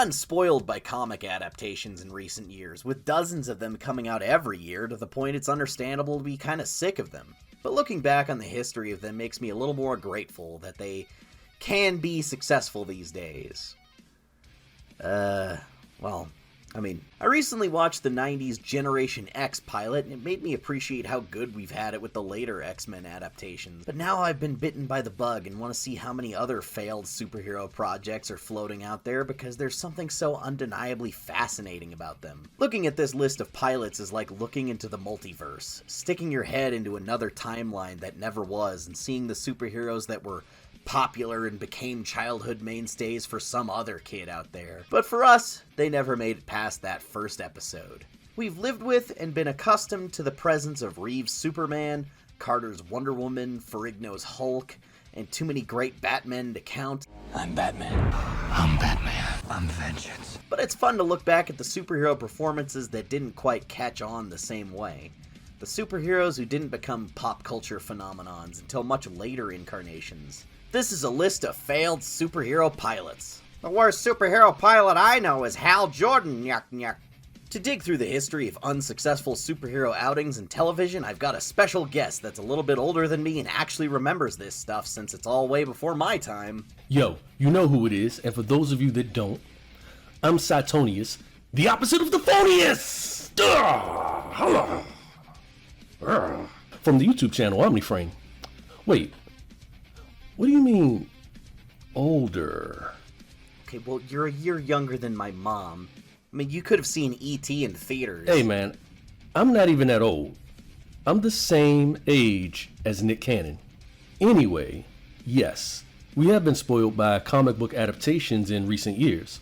gotten spoiled by comic adaptations in recent years, with dozens of them coming out every year to the point it's understandable to be kinda sick of them. But looking back on the history of them makes me a little more grateful that they can be successful these days. I recently watched the 90s Generation X pilot, and it made me appreciate how good we've had it with the later X-Men adaptations. But now I've been bitten by the bug and want to see how many other failed superhero projects are floating out there, because there's something so undeniably fascinating about them. Looking at this list of pilots is like looking into the multiverse, sticking your head into another timeline that never was, and seeing the superheroes that were popular and became childhood mainstays for some other kid out there. But for us, they never made it past that first episode. We've lived with and been accustomed to the presence of Reeve's Superman, Carter's Wonder Woman, Ferrigno's Hulk, and too many great Batmen to count. I'm Batman. I'm Batman. I'm Vengeance. But it's fun to look back at the superhero performances that didn't quite catch on the same way. The superheroes who didn't become pop culture phenomenons until much later incarnations. This is a list of failed superhero pilots. The worst superhero pilot I know is Hal Jordan, yuck yuck. To dig through the history of unsuccessful superhero outings in television, I've got a special guest that's a little bit older than me and actually remembers this stuff since it's all way before my time. Yo, you know who it is, and for those of you that don't, I'm Cytonius, the opposite of the phonius! From the YouTube channel Omni-Frame. Wait. What do you mean, older? Okay, well, you're a year younger than my mom. I mean, you could have seen E.T. in theaters. Hey, man, I'm not even that old. I'm the same age as Nick Cannon. Anyway, yes, we have been spoiled by comic book adaptations in recent years.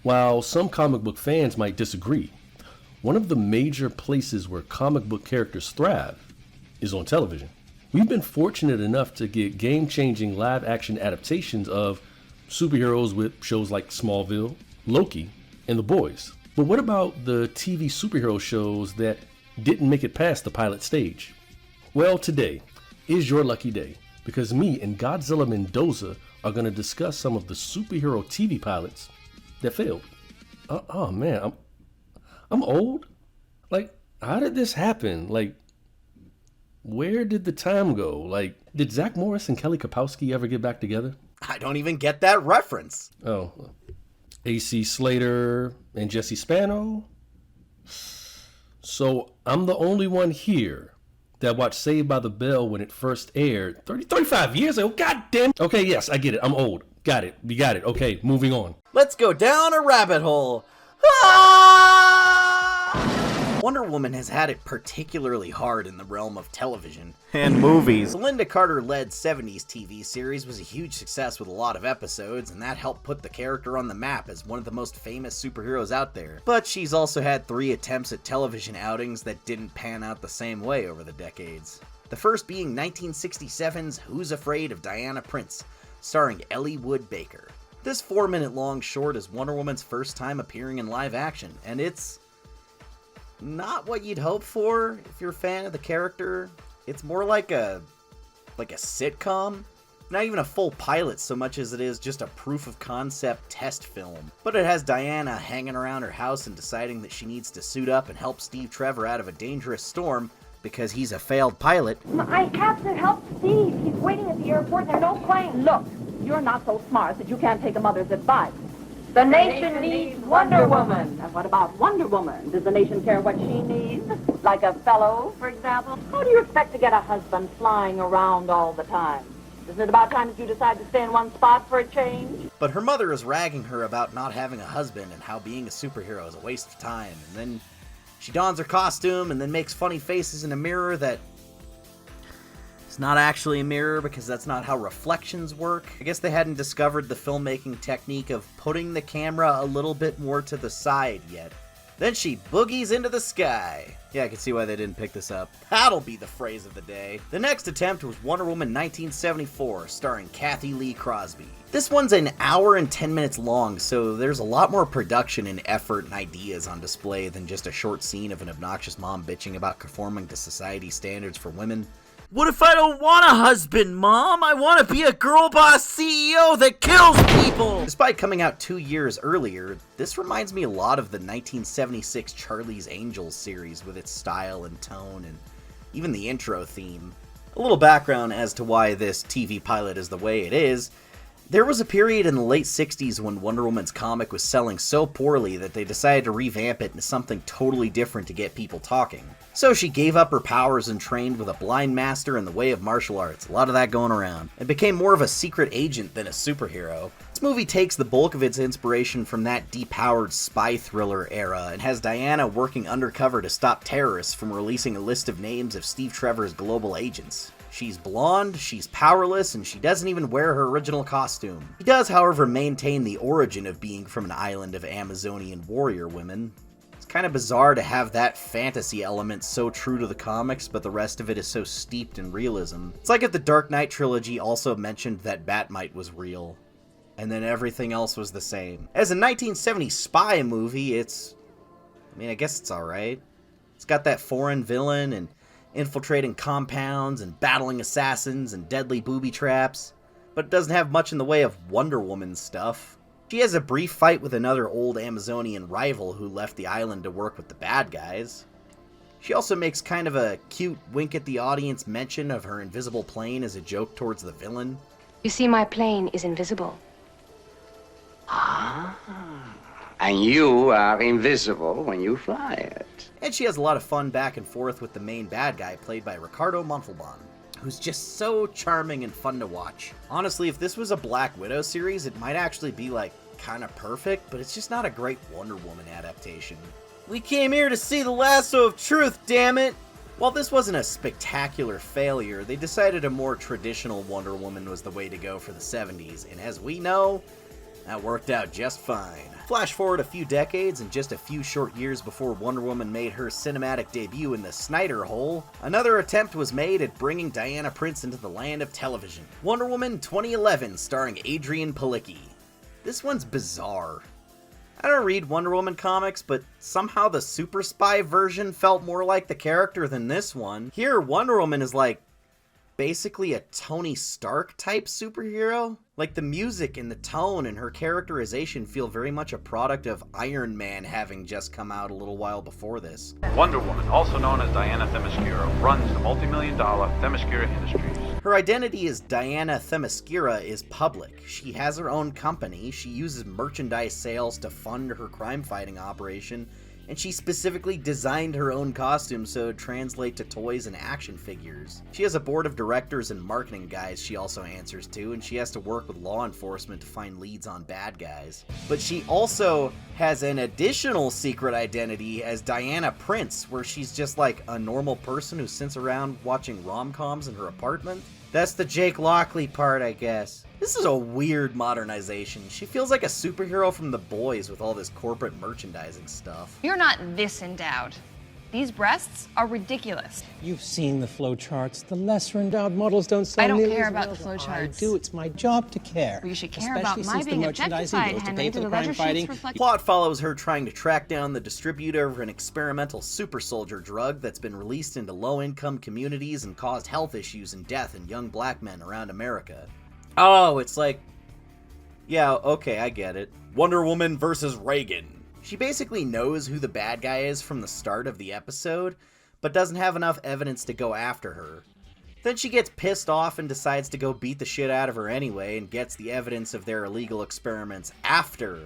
While some comic book fans might disagree, one of the major places where comic book characters thrive is on television. We've been fortunate enough to get game-changing live-action adaptations of superheroes with shows like Smallville, Loki, and The Boys. But what about the TV superhero shows that didn't make it past the pilot stage? Well, today is your lucky day, because me and GodzillaMendoza are going to discuss some of the superhero TV pilots that failed. Oh man, I'm old? Like, how did this happen? Like, where did the time go? Like, did Zach Morris and Kelly Kapowski ever get back together? I don't even get that reference. Oh, AC Slater and Jesse Spano? So I'm the only one here that watched Saved by the Bell when it first aired 35 years ago. God damn. Okay, yes, I get it. I'm old. Got it. We got it. Okay, moving on. Let's go down a rabbit hole. Wonder Woman has had it particularly hard in the realm of television and movies. The Linda Carter-led 70s TV series was a huge success with a lot of episodes, and that helped put the character on the map as one of the most famous superheroes out there. But she's also had 3 attempts at television outings that didn't pan out the same way over the decades. The first being 1967's Who's Afraid of Diana Prince, starring Ellie Wood Baker. This 4-minute long short is Wonder Woman's first time appearing in live action, and it's not what you'd hope for if you're a fan of the character. It's more like a sitcom. Not even a full pilot so much as it is just a proof of concept test film. But it has Diana hanging around her house and deciding that she needs to suit up and help Steve Trevor out of a dangerous storm because he's a failed pilot. I have to help Steve. He's waiting at the airport and there are no planes. Look, you're not so smart that you can't take a mother's advice. The nation needs Wonder Woman. And what about Wonder Woman? Does the nation care what she needs? Like a fellow, for example? How do you expect to get a husband flying around all the time? Isn't it about time that you decide to stay in one spot for a change? But her mother is ragging her about not having a husband and how being a superhero is a waste of time. And then she dons her costume and then makes funny faces in a mirror that it's not actually a mirror because that's not how reflections work. I guess they hadn't discovered the filmmaking technique of putting the camera a little bit more to the side yet. Then she boogies into the sky. Yeah, I can see why they didn't pick this up. That'll be the phrase of the day. The next attempt was Wonder Woman 1974, starring Kathy Lee Crosby. This one's an hour and 10 minutes long, so there's a lot more production and effort and ideas on display than just a short scene of an obnoxious mom bitching about conforming to society standards for women. What if I don't want a husband, Mom? I want to be a girl boss CEO that kills people! Despite coming out 2 years earlier, this reminds me a lot of the 1976 Charlie's Angels series with its style and tone and even the intro theme. A little background as to why this TV pilot is the way it is. There was a period in the late 60s when Wonder Woman's comic was selling so poorly that they decided to revamp it into something totally different to get people talking. So she gave up her powers and trained with a blind master in the way of martial arts, a lot of that going around, and became more of a secret agent than a superhero. This movie takes the bulk of its inspiration from that depowered spy thriller era and has Diana working undercover to stop terrorists from releasing a list of names of Steve Trevor's global agents. She's blonde, she's powerless, and she doesn't even wear her original costume. She does, however, maintain the origin of being from an island of Amazonian warrior women. It's kind of bizarre to have that fantasy element so true to the comics, but the rest of it is so steeped in realism. It's like if the Dark Knight trilogy also mentioned that Batmite was real, and then everything else was the same. As a 1970s spy movie, I guess it's alright. It's got that foreign villain and infiltrating compounds and battling assassins and deadly booby traps, but it doesn't have much in the way of Wonder Woman stuff. She has a brief fight with another old Amazonian rival who left the island to work with the bad guys. She also makes kind of a cute wink at the audience mention of her invisible plane as a joke towards the villain. You see, my plane is invisible. Ah, and you are invisible when you fly it. And she has a lot of fun back and forth with the main bad guy, played by Ricardo Montalban, who's just so charming and fun to watch. Honestly, if this was a Black Widow series, it might actually be, kind of perfect, but it's just not a great Wonder Woman adaptation. We came here to see the lasso of truth, damn it! While this wasn't a spectacular failure, they decided a more traditional Wonder Woman was the way to go for the 70s, and as we know, that worked out just fine. Flash forward a few decades, and just a few short years before Wonder Woman made her cinematic debut in the Snyder Hole, another attempt was made at bringing Diana Prince into the land of television. Wonder Woman 2011, starring Adrian Palicki. This one's bizarre. I don't read Wonder Woman comics, but somehow the Super Spy version felt more like the character than this one. Here, Wonder Woman is basically a Tony Stark type superhero. The music and the tone and her characterization feel very much a product of Iron Man having just come out a little while before this. Wonder Woman, also known as Diana Themyscira, runs the multi-million-dollar Themyscira Industries. Her identity as Diana Themyscira is public. She has her own company, she uses merchandise sales to fund her crime-fighting operation, and she specifically designed her own costume so it would translate to toys and action figures. She has a board of directors and marketing guys she also answers to, and she has to work with law enforcement to find leads on bad guys. But she also has an additional secret identity as Diana Prince, where she's just a normal person who sits around watching rom-coms in her apartment. That's the Jake Lockley part, I guess. This is a weird modernization. She feels like a superhero from The Boys with all this corporate merchandising stuff. You're not this endowed. These breasts are ridiculous. You've seen the flow charts. The lesser endowed models don't sell I don't nearly care as about well. the flow charts. I do. It's my job to care. Well, you should care Especially about my since the being merchandising objectified, goes to Henry. pay for Do the the leisure crime sheets fighting. reflect... Plot follows her trying to track down the distributor of an experimental super soldier drug that's been released into low-income communities and caused health issues and death in young black men around America. Oh, it's yeah, okay, I get it. Wonder Woman versus Reagan. She basically knows who the bad guy is from the start of the episode, but doesn't have enough evidence to go after her. Then she gets pissed off and decides to go beat the shit out of her anyway and gets the evidence of their illegal experiments after.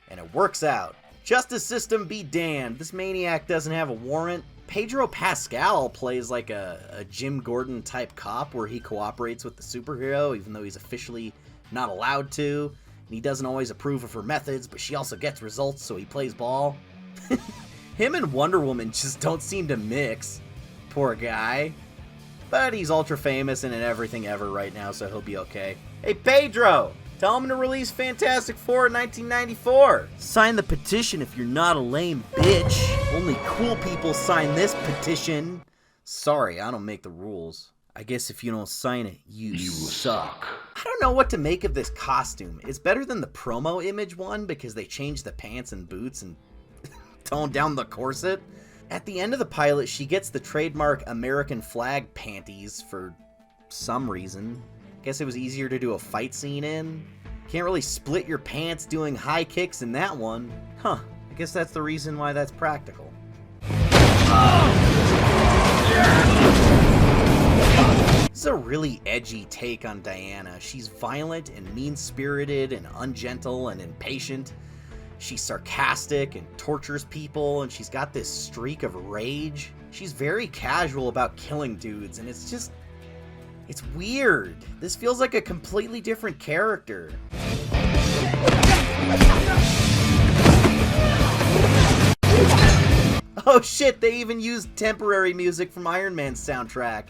And it works out. Justice system be damned. This maniac doesn't have a warrant. Pedro Pascal plays a Jim Gordon type cop where he cooperates with the superhero even though he's officially not allowed to. And he doesn't always approve of her methods, but she also gets results, so he plays ball. Him and Wonder Woman just don't seem to mix. Poor guy. But he's ultra famous and in everything ever right now, so he'll be okay. Hey, Pedro! Tell him to release Fantastic Four in 1994. Sign the petition if you're not a lame bitch. Only cool people sign this petition. Sorry, I don't make the rules. I guess if you don't sign it, you suck. I don't know what to make of this costume. It's better than the promo image one because they changed the pants and boots and toned down the corset. At the end of the pilot, she gets the trademark American flag panties for some reason. Guess it was easier to do a fight scene in. Can't really split your pants doing high kicks in that one. Huh, I guess that's the reason why that's practical. This is a really edgy take on Diana. She's violent and mean-spirited and ungentle and impatient. She's sarcastic and tortures people, and she's got this streak of rage. She's very casual about killing dudes, and it's weird. This feels like a completely different character. Oh shit, they even used temporary music from Iron Man's soundtrack.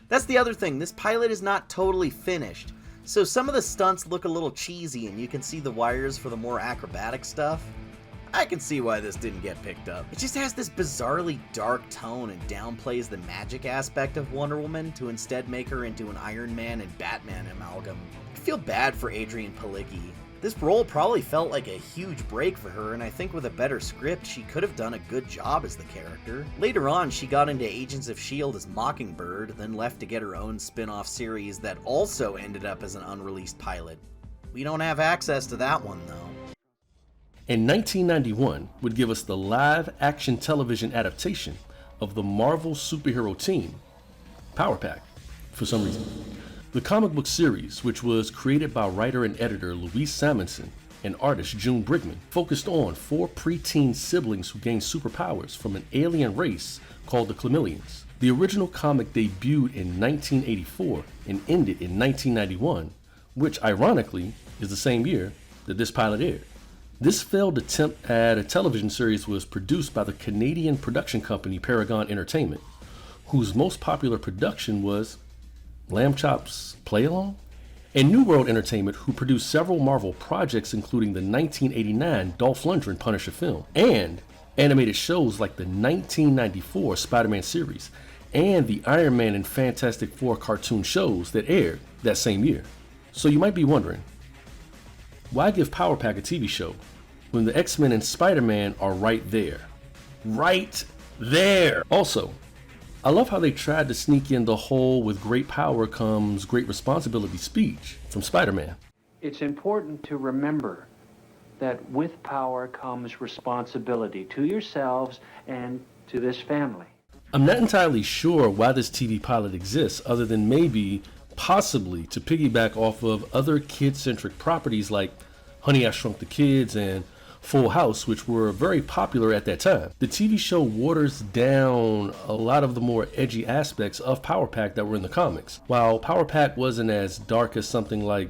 That's the other thing, this pilot is not totally finished. So some of the stunts look a little cheesy and you can see the wires for the more acrobatic stuff. I can see why this didn't get picked up. It just has this bizarrely dark tone and downplays the magic aspect of Wonder Woman to instead make her into an Iron Man and Batman amalgam. I feel bad for Adrienne Palicki. This role probably felt like a huge break for her, and I think with a better script, she could have done a good job as the character. Later on, she got into Agents of S.H.I.E.L.D. as Mockingbird, then left to get her own spin-off series that also ended up as an unreleased pilot. We don't have access to that one, though. In 1991 would give us the live-action television adaptation of the Marvel superhero team, Power Pack, for some reason. The comic book series, which was created by writer and editor Louise Simonson and artist June Brigman, focused on 4 preteen siblings who gained superpowers from an alien race called the Chlamydians. The original comic debuted in 1984 and ended in 1991, which ironically is the same year that this pilot aired. This failed attempt at a television series was produced by the Canadian production company Paragon Entertainment, whose most popular production was Lamb Chop's Play Along? And New World Entertainment, who produced several Marvel projects including the 1989 Dolph Lundgren Punisher film, and animated shows like the 1994 Spider-Man series, and the Iron Man and Fantastic Four cartoon shows that aired that same year. So you might be wondering, why give Power Pack a TV show when the X-Men and Spider-Man are right there? Right there! Also, I love how they tried to sneak in the whole "with great power comes great responsibility" speech from Spider-Man. It's important to remember that with power comes responsibility to yourselves and to this family. I'm not entirely sure why this TV pilot exists, other than maybe, possibly, to piggyback off of other kid-centric properties like Honey, I Shrunk the Kids and Full House, which were very popular at that time. The TV show waters down a lot of the more edgy aspects of Power Pack that were in the comics. While Power Pack wasn't as dark as something like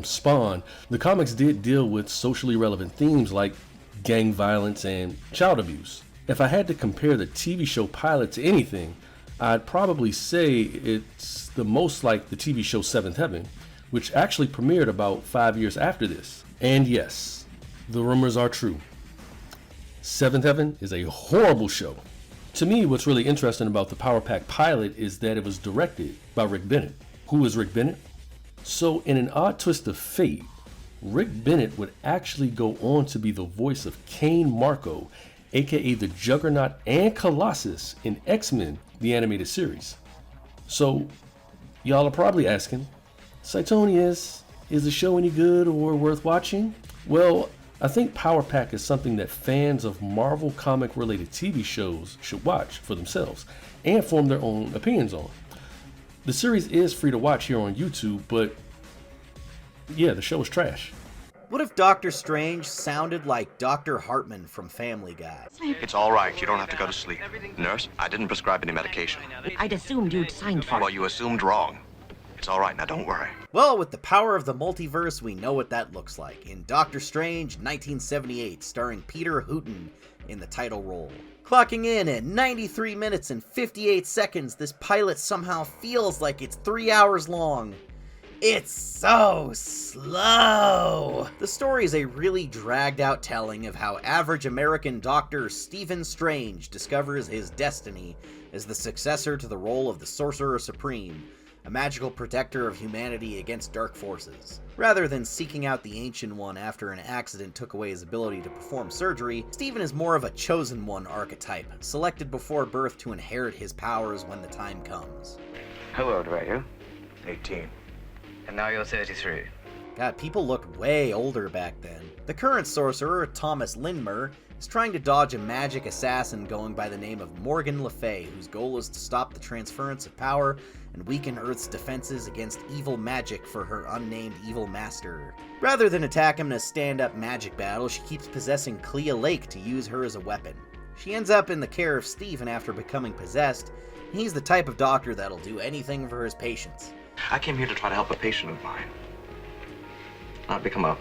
Spawn, the comics did deal with socially relevant themes like gang violence and child abuse. If I had to compare the TV show pilot to anything, I'd probably say it's the most like the TV show Seventh Heaven, which actually premiered about 5 years after this. And yes, the rumors are true. Seventh Heaven is a horrible show. To me, what's really interesting about the Power Pack pilot is that it was directed by Rick Bennett. Who is Rick Bennett? So in an odd twist of fate, Rick Bennett would actually go on to be the voice of Cain Marko, aka the Juggernaut and Colossus in X-Men, the animated series. So y'all are probably asking, Cytonius, is the show any good or worth watching? Well, I think Power Pack is something that fans of Marvel comic related TV shows should watch for themselves and form their own opinions on. The series is free to watch here on YouTube, but yeah, the show is trash. What if Doctor Strange sounded like Dr. Hartman from Family Guy? It's all right. You don't have to go to sleep. Nurse, I didn't prescribe any medication. I'd assumed you'd signed for it. Well, you assumed wrong. It's all right. Now, don't worry. Well, with the power of the multiverse, we know what that looks like in Doctor Strange 1978, starring Peter Hooton in the title role. Clocking in at 93 minutes and 58 seconds, this pilot somehow feels like it's 3 hours long. It's so slow! The story is a really dragged out telling of how average American Dr. Stephen Strange discovers his destiny as the successor to the role of the Sorcerer Supreme, a magical protector of humanity against dark forces. Rather than seeking out the Ancient One after an accident took away his ability to perform surgery, Stephen is more of a Chosen One archetype, selected before birth to inherit his powers when the time comes. How old were you? 18. And now you're 33. God, people looked way older back then. The current sorcerer, Thomas Lindmer, is trying to dodge a magic assassin going by the name of Morgan Le Fay, whose goal is to stop the transference of power and weaken Earth's defenses against evil magic for her unnamed evil master. Rather than attack him in a stand-up magic battle, she keeps possessing Clea Lake to use her as a weapon. She ends up in the care of Stephen after becoming possessed, and he's the type of doctor that'll do anything for his patients. I came here to try to help a patient of mine. Not become a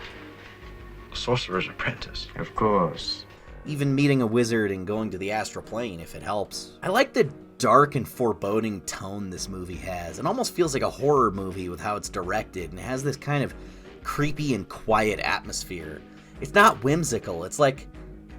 sorcerer's apprentice. Of course. Even meeting a wizard and going to the astral plane if it helps. I like the dark and foreboding tone this movie has. It almost feels like a horror movie with how it's directed, and it has this kind of creepy and quiet atmosphere. It's not whimsical, it's like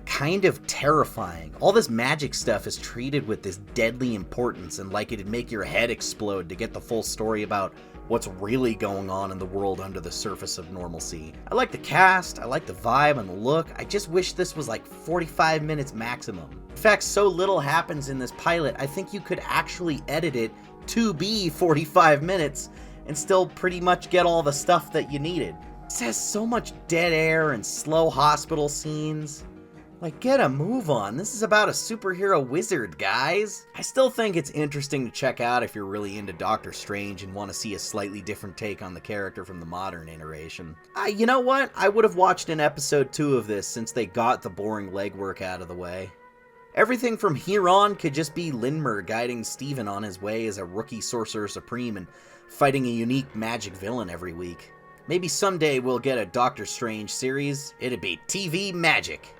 kind of terrifying. All this magic stuff is treated with this deadly importance and like it'd make your head explode to get the full story about what's really going on in the world under the surface of normalcy. I like the cast, I like the vibe and the look. I just wish this was like 45 minutes maximum. In fact, so little happens in this pilot, I think you could actually edit it to be 45 minutes and still pretty much get all the stuff that you needed. It has so much dead air and slow hospital scenes. Like, get a move on. This is about a superhero wizard, guys. I still think it's interesting to check out if you're really into Doctor Strange and want to see a slightly different take on the character from the modern iteration. You know what? I would have watched an episode 2 of this since they got the boring legwork out of the way. Everything from here on could just be Lindmer guiding Stephen on his way as a rookie Sorcerer Supreme and fighting a unique magic villain every week. Maybe someday we'll get a Doctor Strange series. It'd be TV magic.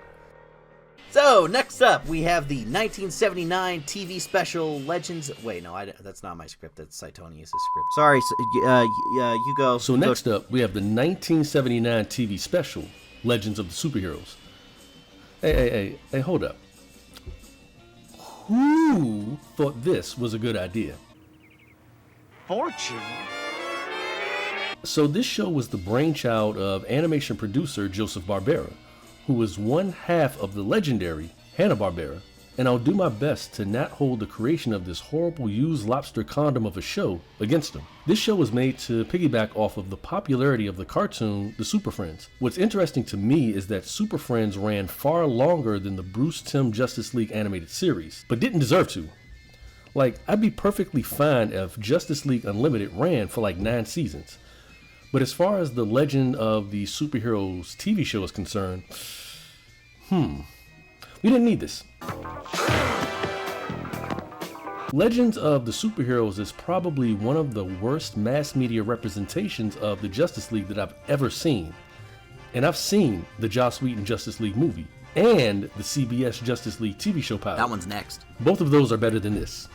So, next up, we have the 1979 TV special Legends... Wait, no, that's not my script. That's Cytonius' script. Sorry, you go. So next up, we have the 1979 TV special Legends of the Superheroes. Hey, hold up. Who thought this was a good idea? Fortune? So this show was the brainchild of animation producer Joseph Barbera, who was one half of the legendary Hanna-Barbera, and I'll do my best to not hold the creation of this horrible used lobster condom of a show against him. This show was made to piggyback off of the popularity of the cartoon, The Super Friends. What's interesting to me is that Super Friends ran far longer than the Bruce Timm Justice League animated series, but didn't deserve to. Like, I'd be perfectly fine if Justice League Unlimited ran for like 9 seasons. But as far as the Legend of the Superheroes TV show is concerned, we didn't need this. Legends of the Superheroes is probably one of the worst mass media representations of the Justice League that I've ever seen. And I've seen the Joss Whedon Justice League movie and the CBS Justice League TV show pilot. That one's next. Both of those are better than this.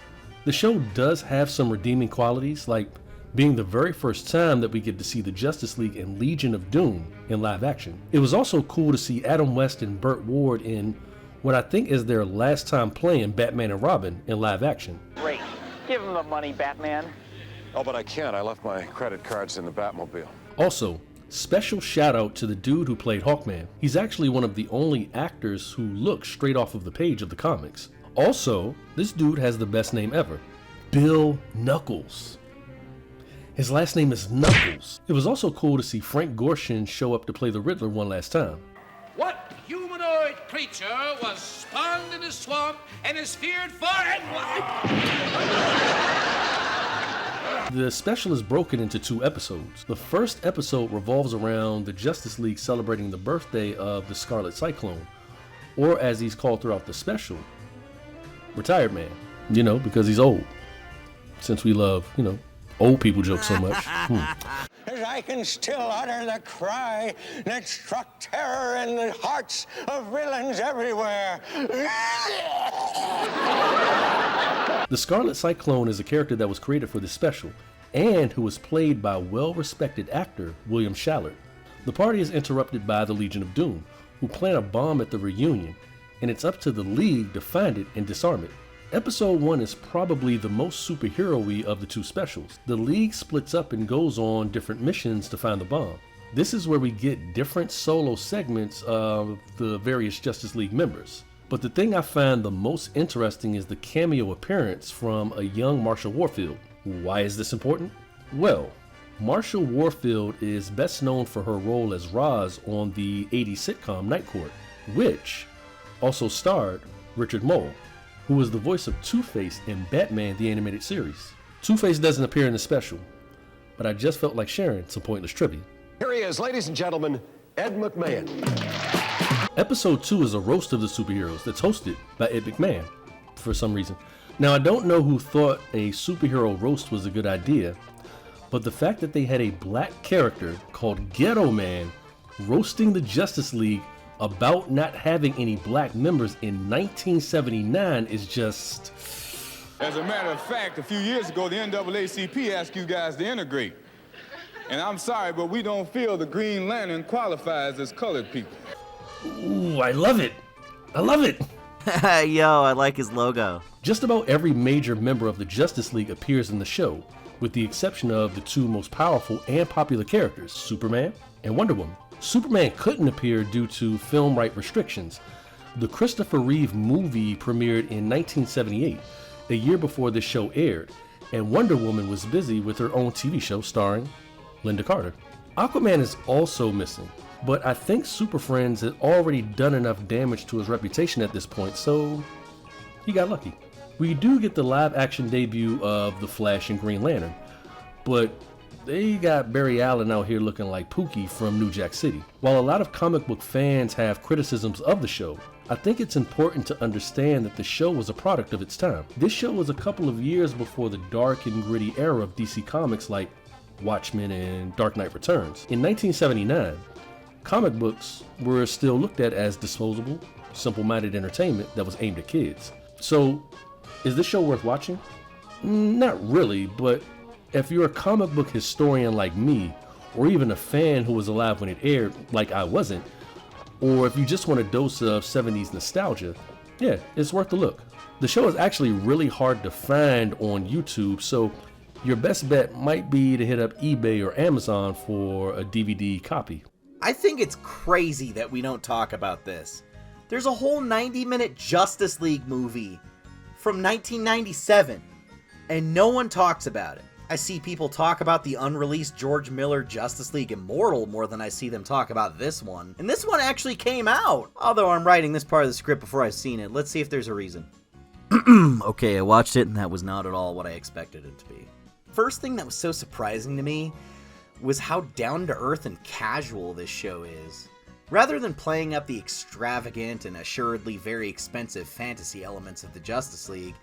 The show does have some redeeming qualities, like being the very first time that we get to see the Justice League and Legion of Doom in live action. It was also cool to see Adam West and Burt Ward in what I think is their last time playing Batman and Robin in live action. Great. Give him the money, Batman. Oh, but I can't. I left my credit cards in the Batmobile. Also, special shout out to the dude who played Hawkman. He's actually one of the only actors who looks straight off of the page of the comics. Also, this dude has the best name ever, Bill Knuckles. His last name is Knuckles. It was also cool to see Frank Gorshin show up to play the Riddler one last time. What humanoid creature was spawned in a swamp and is feared far and wide? The special is broken into 2 episodes. The first episode revolves around the Justice League celebrating the birthday of the Scarlet Cyclone, or as he's called throughout the special, Retired Man. You know, because he's old. Since we love, old people jokes so much. As I can still utter the cry that struck terror in the hearts of villains everywhere. The Scarlet Cyclone is a character that was created for this special, and who was played by well-respected actor William Shatner. The party is interrupted by the Legion of Doom, who plant a bomb at the reunion, and it's up to the League to find it and disarm it. Episode 1 is probably the most superhero-y of the two specials. The League splits up and goes on different missions to find the bomb. This is where we get different solo segments of the various Justice League members. But the thing I find the most interesting is the cameo appearance from a young Marshall Warfield. Why is this important? Well, Marshall Warfield is best known for her role as Roz on the 80s sitcom Night Court, which also starred Richard Mole, who was the voice of Two-Face in Batman the Animated Series. Two-Face doesn't appear in the special, but I just felt like sharing some pointless trivia. Here he is, ladies and gentlemen, Ed McMahon. Episode 2 is a roast of the superheroes that's hosted by Ed McMahon for some reason. Now, I don't know who thought a superhero roast was a good idea, but the fact that they had a black character called Ghetto Man roasting the Justice League about not having any black members in 1979 is just... As a matter of fact, a few years ago, the NAACP asked you guys to integrate. And I'm sorry, but we don't feel the Green Lantern qualifies as colored people. Ooh, I love it. I love it. Yo, I like his logo. Just about every major member of the Justice League appears in the show, with the exception of the two most powerful and popular characters, Superman and Wonder Woman. Superman couldn't appear due to film right restrictions. The Christopher Reeve movie premiered in 1978, a year before this show aired, and Wonder Woman was busy with her own TV show starring Linda Carter. Aquaman is also missing, but I think Super Friends had already done enough damage to his reputation at this point, so he got lucky. We do get the live action debut of The Flash and Green Lantern, but they got Barry Allen out here looking like Pookie from New Jack City. While a lot of comic book fans have criticisms of the show, I think it's important to understand that the show was a product of its time. This show was a couple of years before the dark and gritty era of DC Comics like Watchmen and Dark Knight Returns. In 1979, comic books were still looked at as disposable, simple-minded entertainment that was aimed at kids. So, is this show worth watching? Not really, but if you're a comic book historian like me, or even a fan who was alive when it aired like I wasn't, or if you just want a dose of 70s nostalgia, yeah, it's worth a look. The show is actually really hard to find on YouTube, so your best bet might be to hit up eBay or Amazon for a DVD copy. I think it's crazy that we don't talk about this. There's a whole 90-minute Justice League movie from 1997, and no one talks about it. I see people talk about the unreleased George Miller Justice League Immortal more than I see them talk about this one. And this one actually came out! Although I'm writing this part of the script before I've seen it. Let's see if there's a reason. Okay, I watched it and that was not at all what I expected it to be. First thing that was so surprising to me was how down-to-earth and casual this show is. Rather than playing up the extravagant and assuredly very expensive fantasy elements of the Justice League,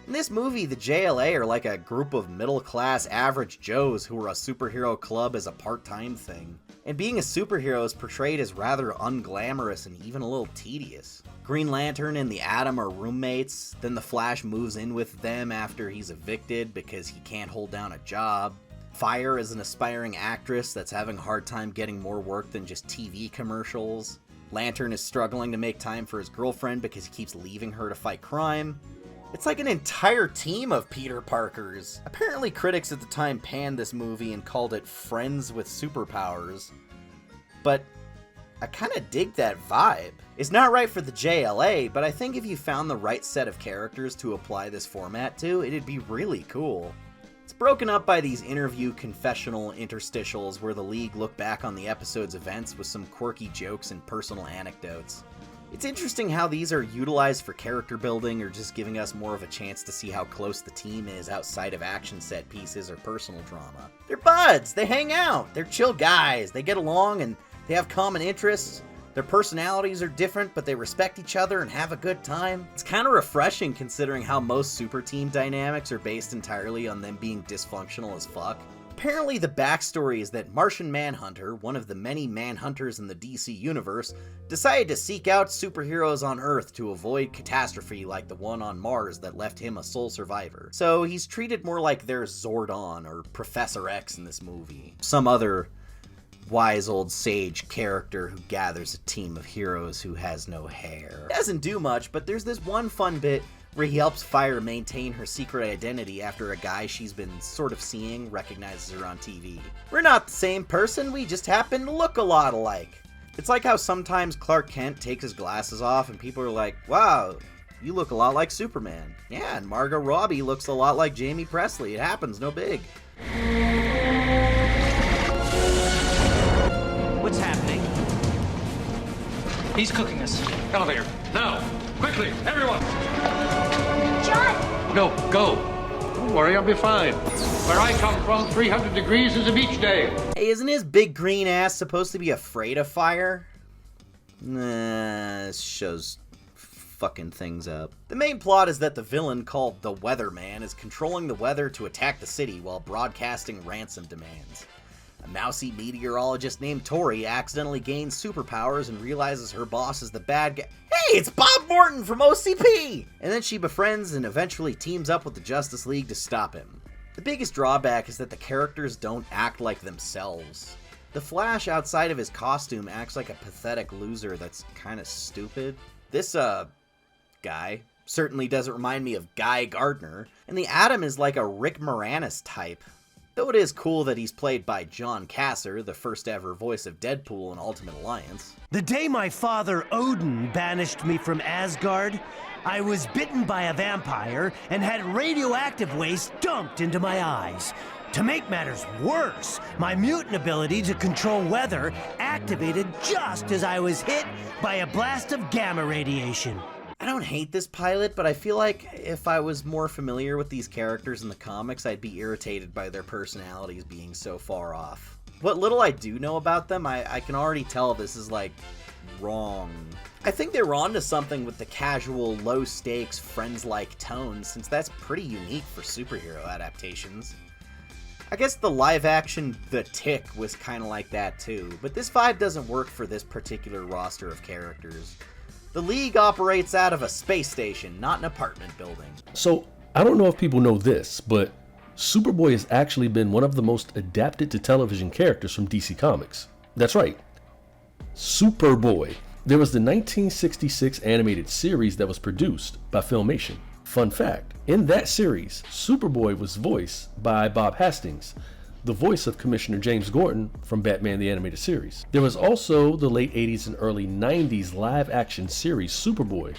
in this movie, the JLA are like a group of middle-class average Joes who are a superhero club as a part-time thing. And being a superhero is portrayed as rather unglamorous and even a little tedious. Green Lantern and the Atom are roommates, then the Flash moves in with them after he's evicted because he can't hold down a job. Fire is an aspiring actress that's having a hard time getting more work than just TV commercials. Lantern is struggling to make time for his girlfriend because he keeps leaving her to fight crime. It's like an entire team of Peter Parkers. Apparently critics at the time panned this movie and called it Friends with Superpowers. But I kinda dig that vibe. It's not right for the JLA, but I think if you found the right set of characters to apply this format to, it'd be really cool. It's broken up by these interview confessional interstitials where the League look back on the episode's events with some quirky jokes and personal anecdotes. It's interesting how these are utilized for character building or just giving us more of a chance to see how close the team is outside of action set pieces or personal drama. They're buds! They hang out! They're chill guys! They get along and they have common interests. Their personalities are different, but they respect each other and have a good time. It's kind of refreshing considering how most super team dynamics are based entirely on them being dysfunctional as fuck. Apparently the backstory is that Martian Manhunter, one of the many Manhunters in the DC universe, decided to seek out superheroes on Earth to avoid catastrophe like the one on Mars that left him a sole survivor. So he's treated more like their Zordon or Professor X in this movie. Some other wise old sage character who gathers a team of heroes who has no hair. It doesn't do much, but there's this one fun bit where he helps Fire maintain her secret identity after a guy she's been sort of seeing recognizes her on TV. We're not the same person, we just happen to look a lot alike. It's like how sometimes Clark Kent takes his glasses off and people are like, wow, you look a lot like Superman. Yeah, and Margot Robbie looks a lot like Jamie Presley. It happens, no big. What's happening? He's cooking us. Elevator, now! Quickly, everyone! John! No, go. Don't worry, I'll be fine. Where I come from, 300 degrees is a beach day. Hey, isn't his big green ass supposed to be afraid of fire? Nah, this show's fucking things up. The main plot is that the villain called the Weatherman is controlling the weather to attack the city while broadcasting ransom demands. A mousy meteorologist named Tori accidentally gains superpowers and realizes her boss is the bad guy. Hey, it's Bob Morton from OCP! And then she befriends and eventually teams up with the Justice League to stop him. The biggest drawback is that the characters don't act like themselves. The Flash outside of his costume acts like a pathetic loser that's kinda stupid. This, guy certainly doesn't remind me of Guy Gardner, and the Atom is like a Rick Moranis type. Though it is cool that he's played by John Kasser, the first ever voice of Deadpool in Ultimate Alliance. The day my father Odin banished me from Asgard, I was bitten by a vampire and had radioactive waste dumped into my eyes. To make matters worse, my mutant ability to control weather activated just as I was hit by a blast of gamma radiation. I don't hate this pilot, but I feel like if I was more familiar with these characters in the comics, I'd be irritated by their personalities being so far off. What little I do know about them, I can already tell this is, like, wrong. I think they're onto something with the casual, low-stakes, Friends-like tone, since that's pretty unique for superhero adaptations. I guess the live-action The Tick was kinda like that too, but this vibe doesn't work for this particular roster of characters. The League operates out of a space station, not an apartment building. So, I don't know if people know this, but Superboy has actually been one of the most adapted to television characters from DC Comics. That's right, Superboy. There was the 1966 animated series that was produced by Filmation. Fun fact, in that series, Superboy was voiced by Bob Hastings, the voice of Commissioner James Gordon from Batman the Animated Series. There was also the late 80s and early 90s live-action series Superboy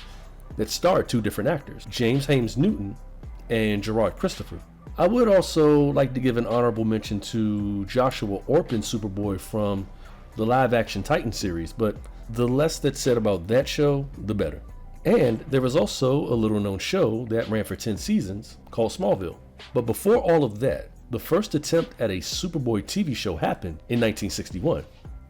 that starred two different actors, James Hames Newton and Gerard Christopher. I would also like to give an honorable mention to Joshua Orpin's Superboy from the live-action Titan series, but the less that's said about that show, the better. And there was also a little-known show that ran for 10 seasons called Smallville. But before all of that, the first attempt at a Superboy TV show happened in 1961.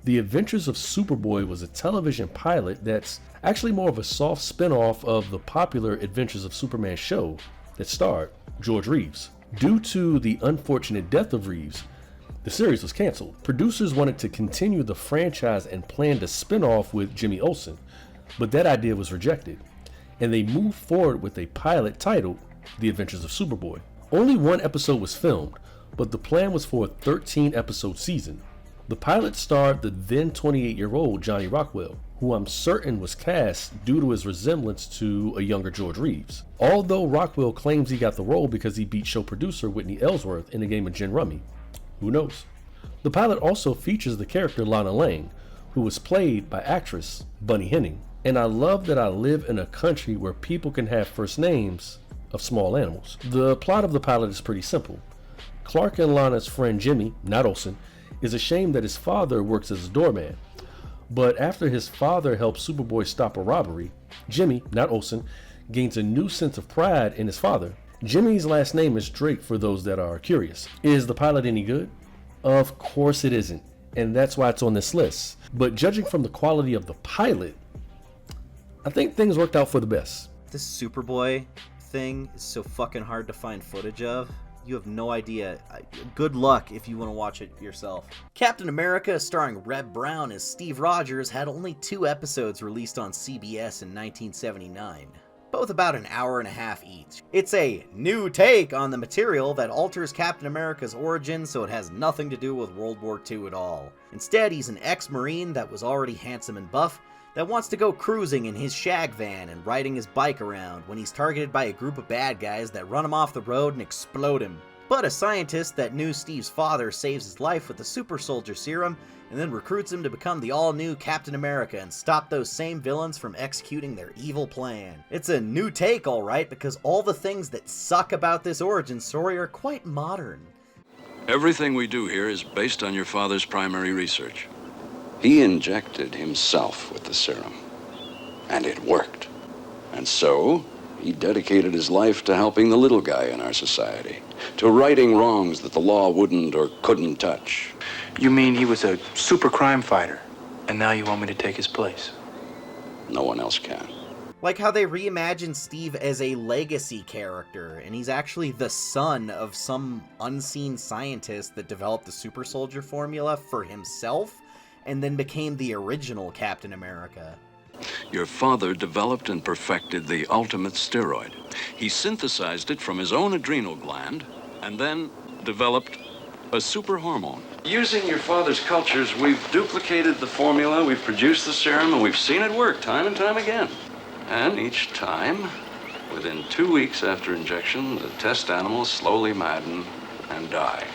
The Adventures of Superboy was a television pilot that's actually more of a soft spin-off of the popular Adventures of Superman show that starred George Reeves. Due to the unfortunate death of Reeves, the series was canceled. Producers wanted to continue the franchise and planned a spin-off with Jimmy Olsen, but that idea was rejected, and they moved forward with a pilot titled The Adventures of Superboy. Only one episode was filmed, but the plan was for a 13-episode season. The pilot starred the then 28-year-old Johnny Rockwell, who I'm certain was cast due to his resemblance to a younger George Reeves. Although Rockwell claims he got the role because he beat show producer Whitney Ellsworth in a game of gin rummy. Who knows? The pilot also features the character Lana Lang, who was played by actress Bunny Henning. And I love that I live in a country where people can have first names of small animals. The plot of the pilot is pretty simple. Clark and Lana's friend Jimmy, not Olsen, is ashamed that his father works as a doorman. But after his father helps Superboy stop a robbery, Jimmy, not Olsen, gains a new sense of pride in his father. Jimmy's last name is Drake for those that are curious. Is the pilot any good? Of course it isn't, and that's why it's on this list. But judging from the quality of the pilot, I think things worked out for the best. This Superboy thing is so fucking hard to find footage of. You have no idea. Good luck if you want to watch it yourself. Captain America, starring Reb Brown as Steve Rogers, had only 2 episodes released on CBS in 1979, both about an hour and a half each. It's a new take on the material that alters Captain America's origin so it has nothing to do with World War II at all. Instead, he's an ex-Marine that was already handsome and buff, that wants to go cruising in his shag van and riding his bike around when he's targeted by a group of bad guys that run him off the road and explode him. But a scientist that knew Steve's father saves his life with the super soldier serum and then recruits him to become the all-new Captain America and stop those same villains from executing their evil plan. It's a new take, alright, because all the things that suck about this origin story are quite modern. Everything we do here is based on your father's primary research. He injected himself with the serum, and it worked. And so, he dedicated his life to helping the little guy in our society, to righting wrongs that the law wouldn't or couldn't touch. You mean he was a super crime fighter, and now you want me to take his place? No one else can. Like how they reimagined Steve as a legacy character, and he's actually the son of some unseen scientist that developed the super soldier formula for himself, and then became the original Captain America. Your father developed and perfected the ultimate steroid. He synthesized it from his own adrenal gland, and then developed a super hormone. Using your father's cultures, we've duplicated the formula, we've produced the serum, and we've seen it work time and time again. And each time, within 2 weeks after injection, the test animals slowly madden and die.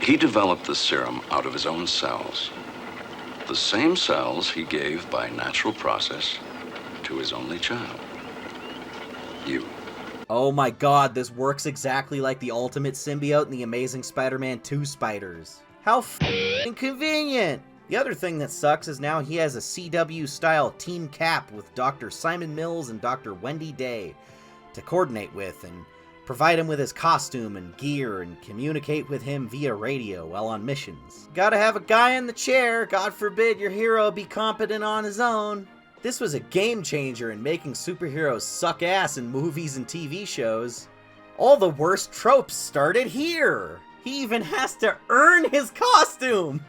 He developed the serum out of his own cells. The same cells he gave by natural process to his only child. You. Oh my god, this works exactly like the ultimate symbiote in the Amazing Spider-Man 2 spiders. How f***ing convenient! The other thing that sucks is now he has a CW-style team cap with Dr. Simon Mills and Dr. Wendy Day to coordinate with and provide him with his costume and gear and communicate with him via radio while on missions. Gotta have a guy in the chair, God forbid your hero be competent on his own. This was a game changer in making superheroes suck ass in movies and TV shows. All the worst tropes started here! He even has to earn his costume!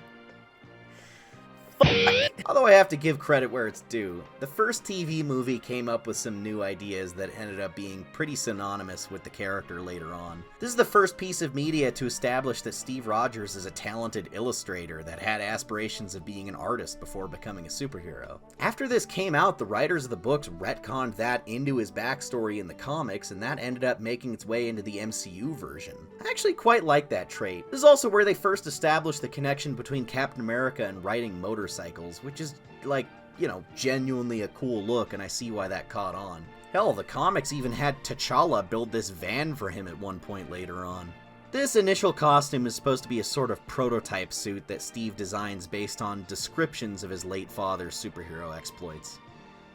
Although I have to give credit where it's due, the first TV movie came up with some new ideas that ended up being pretty synonymous with the character later on. This is the first piece of media to establish that Steve Rogers is a talented illustrator that had aspirations of being an artist before becoming a superhero. After this came out, the writers of the books retconned that into his backstory in the comics, and that ended up making its way into the MCU version. I actually quite like that trait. This is also where they first established the connection between Captain America and riding motorcycles, which is, like, you know, genuinely a cool look, and I see why that caught on. Hell, the comics even had T'Challa build this van for him at one point later on. This initial costume is supposed to be a sort of prototype suit that Steve designs based on descriptions of his late father's superhero exploits.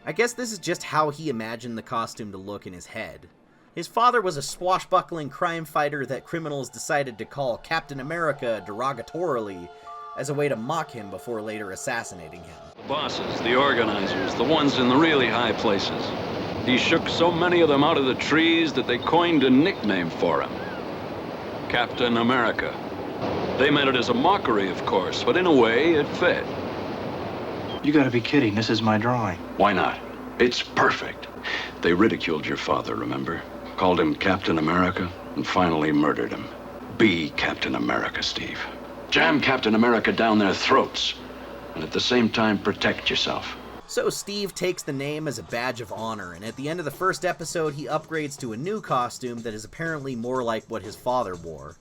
I guess this is just how he imagined the costume to look in his head. His father was a swashbuckling crime fighter that criminals decided to call Captain America derogatorily as a way to mock him before later assassinating him. The bosses, the organizers, the ones in the really high places. He shook so many of them out of the trees that they coined a nickname for him. Captain America. They meant it as a mockery, of course, but in a way, it fit. You gotta be kidding. This is my drawing. Why not? It's perfect. They ridiculed your father, remember? Called him Captain America, and finally murdered him. Be Captain America, Steve. Jam Captain America down their throats, and at the same time protect yourself. So Steve takes the name as a badge of honor, and at the end of the first episode he upgrades to a new costume that is apparently more like what his father wore.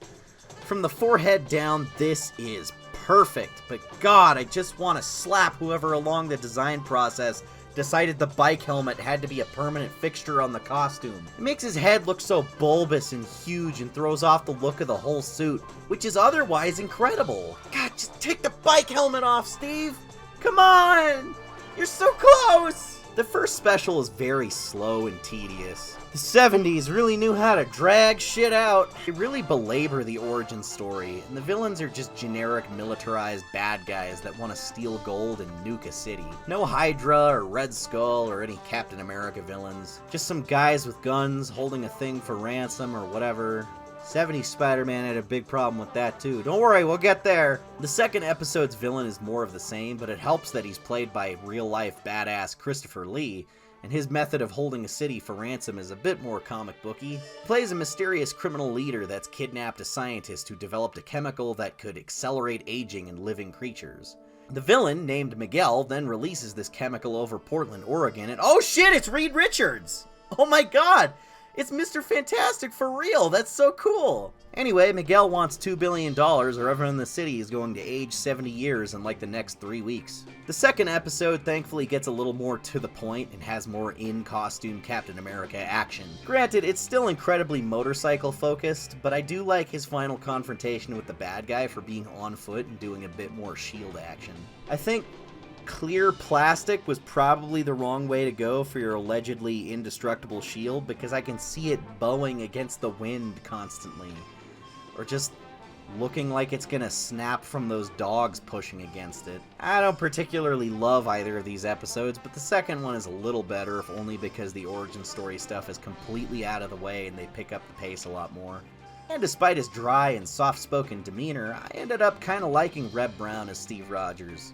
From the forehead down, this is perfect, but God, I just want to slap whoever along the design process decided the bike helmet had to be a permanent fixture on the costume. It makes his head look so bulbous and huge and throws off the look of the whole suit, which is otherwise incredible. God, just take the bike helmet off, Steve! Come on! You're so close! The first special is very slow and tedious. The 70s really knew how to drag shit out. They really belabor the origin story, and the villains are just generic militarized bad guys that want to steal gold and nuke a city. No Hydra or Red Skull or any Captain America villains. Just some guys with guns holding a thing for ransom or whatever. 70s Spider-Man had a big problem with that too. Don't worry, we'll get there. The second episode's villain is more of the same, but it helps that he's played by real-life badass Christopher Lee, and his method of holding a city for ransom is a bit more comic booky. He plays a mysterious criminal leader that's kidnapped a scientist who developed a chemical that could accelerate aging in living creatures. The villain, named Miguel, then releases this chemical over Portland, Oregon, and oh shit, it's Reed Richards! Oh my god! It's Mr. Fantastic for real! That's so cool! Anyway, Miguel wants $2 billion, or everyone in the city is going to age 70 years in like the next 3 weeks. The second episode thankfully gets a little more to the point and has more in-costume Captain America action. Granted, it's still incredibly motorcycle focused, but I do like his final confrontation with the bad guy for being on foot and doing a bit more S.H.I.E.L.D. action. I think clear plastic was probably the wrong way to go for your allegedly indestructible shield, because I can see it bowing against the wind constantly. Or just looking like it's gonna snap from those dogs pushing against it. I don't particularly love either of these episodes, but the second one is a little better, if only because the origin story stuff is completely out of the way and they pick up the pace a lot more. And despite his dry and soft-spoken demeanor, I ended up kinda liking Reb Brown as Steve Rogers.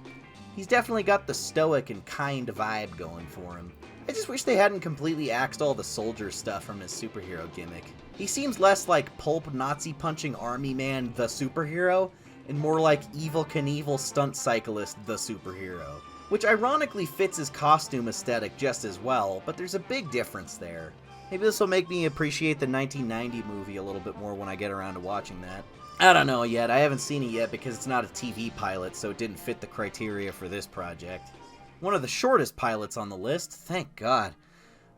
He's definitely got the stoic and kind vibe going for him. I just wish they hadn't completely axed all the soldier stuff from his superhero gimmick. He seems less like pulp Nazi-punching army man the superhero, and more like Evel Knievel stunt cyclist the superhero. Which ironically fits his costume aesthetic just as well, but there's a big difference there. Maybe this will make me appreciate the 1990 movie a little bit more when I get around to watching that. I don't know yet, I haven't seen it yet because it's not a TV pilot, so it didn't fit the criteria for this project. One of the shortest pilots on the list, thank God.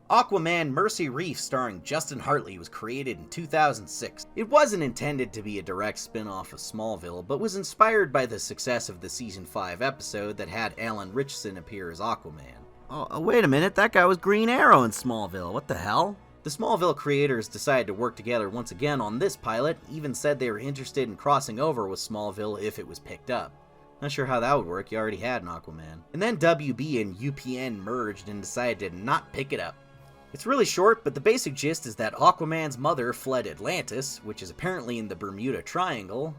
Aquaman Mercy Reef starring Justin Hartley was created in 2006. It wasn't intended to be a direct spin-off of Smallville, but was inspired by the success of the Season 5 episode that had Alan Ritchson appear as Aquaman. Oh, wait a minute, that guy was Green Arrow in Smallville, what the hell? The Smallville creators decided to work together once again on this pilot, even said they were interested in crossing over with Smallville if it was picked up. Not sure how that would work, you already had an Aquaman. And then WB and UPN merged and decided to not pick it up. It's really short, but the basic gist is that Aquaman's mother fled Atlantis, which is apparently in the Bermuda Triangle,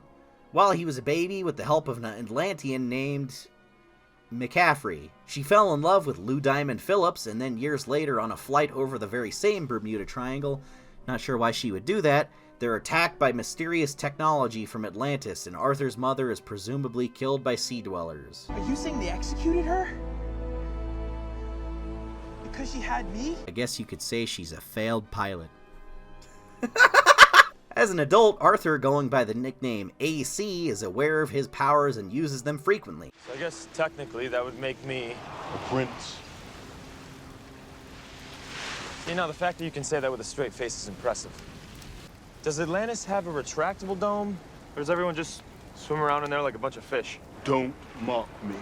while he was a baby with the help of an Atlantean named McCaffrey. She fell in love with Lou Diamond Phillips, and then years later on a flight over the very same Bermuda Triangle, not sure why she would do that, they're attacked by mysterious technology from Atlantis, and Arthur's mother is presumably killed by sea dwellers. Are you saying they executed her? Because she had me? I guess you could say she's a failed pilot. As an adult, Arthur, going by the nickname AC, is aware of his powers and uses them frequently. So I guess technically that would make me a prince. You know, the fact that you can say that with a straight face is impressive. Does Atlantis have a retractable dome? Or does everyone just swim around in there like a bunch of fish? Don't mock me.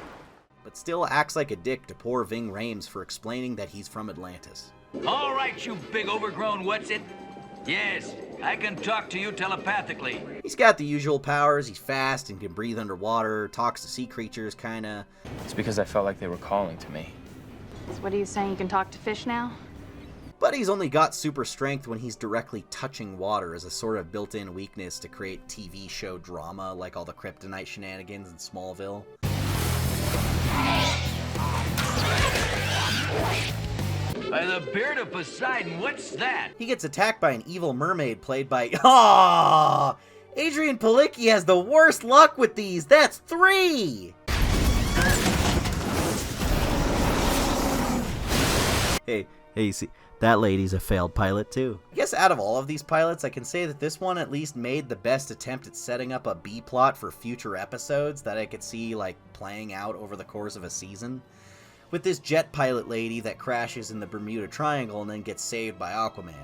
But still acts like a dick to poor Ving Rhames for explaining that he's from Atlantis. All right, you big overgrown what's-it? Yes, I can talk to you telepathically. He's got the usual powers, he's fast and can breathe underwater, talks to sea creatures, kinda. It's because I felt like they were calling to me. So what are you saying, you can talk to fish now? But he's only got super strength when he's directly touching water as a sort of built-in weakness to create TV show drama like all the kryptonite shenanigans in Smallville. By the beard of Poseidon, what's that? He gets attacked by an evil mermaid played by... Aww! Adrian Palicki has the worst luck with these! That's 3! Hey, see, that lady's a failed pilot too. I guess out of all of these pilots, I can say that this one at least made the best attempt at setting up a B-plot for future episodes that I could see, like, playing out over the course of a season. With this jet pilot lady that crashes in the Bermuda Triangle and then gets saved by Aquaman.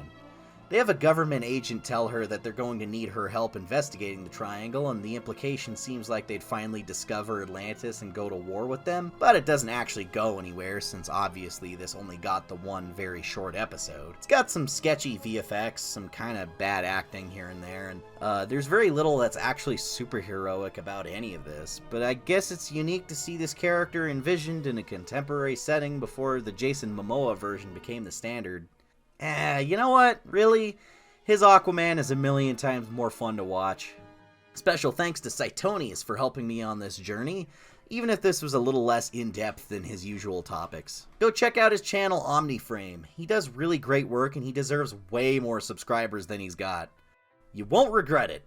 They have a government agent tell her that they're going to need her help investigating the triangle, and the implication seems like they'd finally discover Atlantis and go to war with them, but it doesn't actually go anywhere since obviously this only got the one very short episode. It's got some sketchy VFX, some kind of bad acting here and there, and there's very little that's actually superheroic about any of this, but I guess it's unique to see this character envisioned in a contemporary setting before the Jason Momoa version became the standard. You know what? Really? His Aquaman is a million times more fun to watch. Special thanks to Cytonius for helping me on this journey, even if this was a little less in-depth than his usual topics. Go check out his channel Omni-Frame. He does really great work and he deserves way more subscribers than he's got. You won't regret it.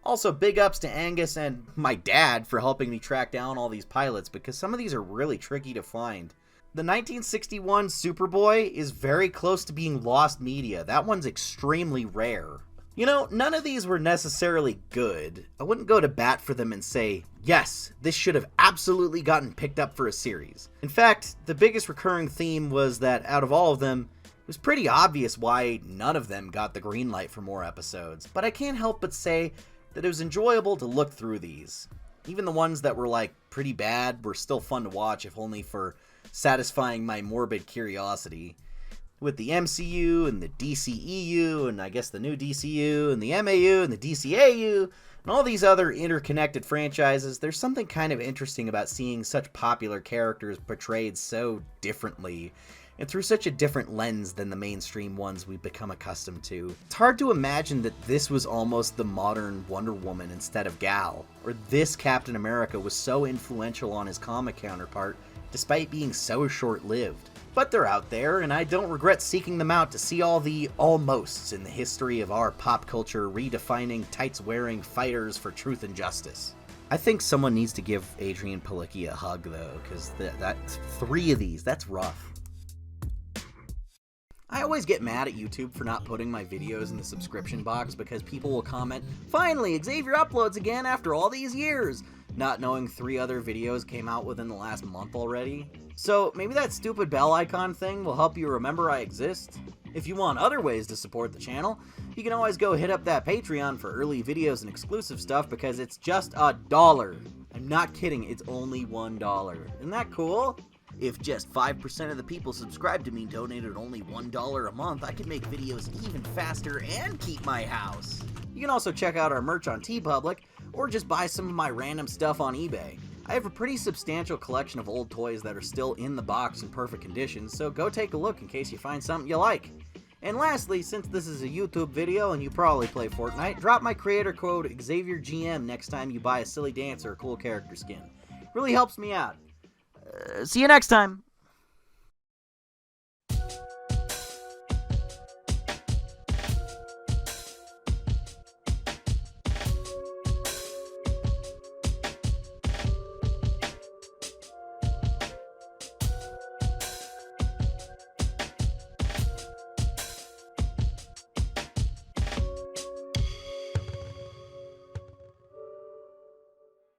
Also, big ups to Angus and my dad for helping me track down all these pilots, because some of these are really tricky to find. The 1961 Superboy is very close to being lost media. That one's extremely rare. You know, none of these were necessarily good. I wouldn't go to bat for them and say, yes, this should have absolutely gotten picked up for a series. In fact, the biggest recurring theme was that out of all of them, it was pretty obvious why none of them got the green light for more episodes. But I can't help but say that it was enjoyable to look through these. Even the ones that were like pretty bad were still fun to watch, if only for satisfying my morbid curiosity. With the MCU and the DCEU and I guess the new DCU and the MAU and the DCAU and all these other interconnected franchises, there's something kind of interesting about seeing such popular characters portrayed so differently and through such a different lens than the mainstream ones we've become accustomed to. It's hard to imagine that this was almost the modern Wonder Woman instead of Gal, or this Captain America was so influential on his comic counterpart despite being so short-lived. But they're out there, and I don't regret seeking them out to see all the almosts in the history of our pop culture redefining tights-wearing fighters for truth and justice. I think someone needs to give Adrian Palicki a hug, though, because that's 3 of these, that's rough. I always get mad at YouTube for not putting my videos in the subscription box because people will comment, "Finally, Xavier uploads again after all these years," not knowing 3 other videos came out within the last month already. So maybe that stupid bell icon thing will help you remember I exist. If you want other ways to support the channel, you can always go hit up that Patreon for early videos and exclusive stuff because it's just $1. I'm not kidding, it's only $1. Isn't that cool? If just 5% of the people subscribed to me donated only $1 a month, I could make videos even faster and keep my house. You can also check out our merch on TeePublic, or just buy some of my random stuff on eBay. I have a pretty substantial collection of old toys that are still in the box in perfect condition, so go take a look in case you find something you like. And lastly, since this is a YouTube video and you probably play Fortnite, drop my creator code XavierGM next time you buy a silly dance or a cool character skin. Really helps me out. See you next time.